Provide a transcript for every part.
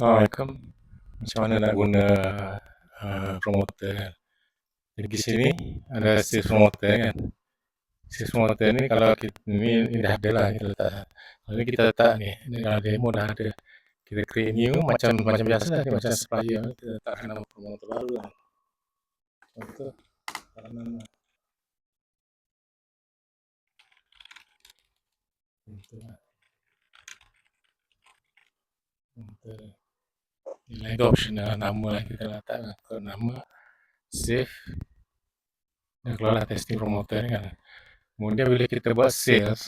Assalamualaikum. Macam mana nak guna promoter kan? Jadi di sini ada sales promoter kan. Sales promoter ni kalau kita ni dah ada lah kita letak. Kalau ni kita letak ni kalau demo dah ada. Kita create new macam biasa lah, macam supplier kita letakkan nama promoter baru lah. Contoh nama promoter. Ini lagi optional nama lah kita letakkan. Kalau nama save dan keluarlah testing promoter ni kan. Kemudian bila kita buat sales,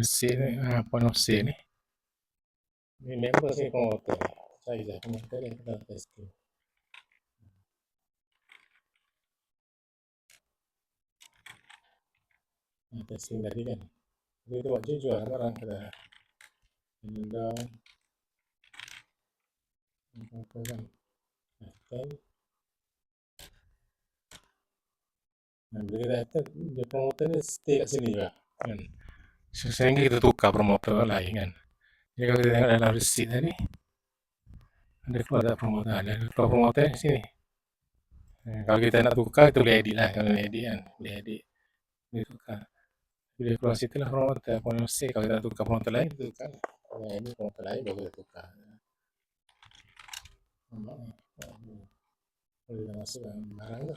sale ni, point of sale ni member ni promoter. Saya je promoter ni kita testing. Testing tadi kan. Jadi kita buat jual barang kita. Down. Apa kan? Bila kita attack, dia promoter ni stay kat sini juga kan. Sehingga kita tukar promoter lain kan. Jadi kalau kita tengok dalam receipt tadi, ada keluar tak promoter, ada keluar promoter di sini. Kalau kita nak tukar, kita boleh edit lah. Kalau edit kan, boleh edit. Boleh tukar. Bila keluar situ lah promoter, point of sale. Kalau kita nak tukar promoter lain, kita tukar. Kalau ini promoter lain, baru kita tukar. Nampak ni. Boleh kita masukkan barang tu.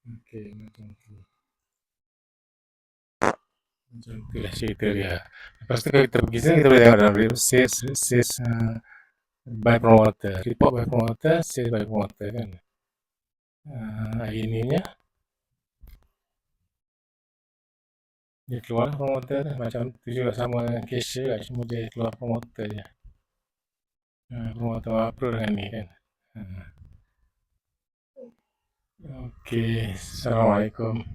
Okey, macam tu. Macam tu lah cerita dia. Lepas tu kalau kita pergi sini, kita boleh tengok dalam sales by promoter, report by promoter, sales by promoter kan. Ininya dia keluar promoter macam tu juga sama dengan cashier lah, cuma dia keluar promoter je. Promoter apa dengan ni kan. Okey, Assalamualaikum.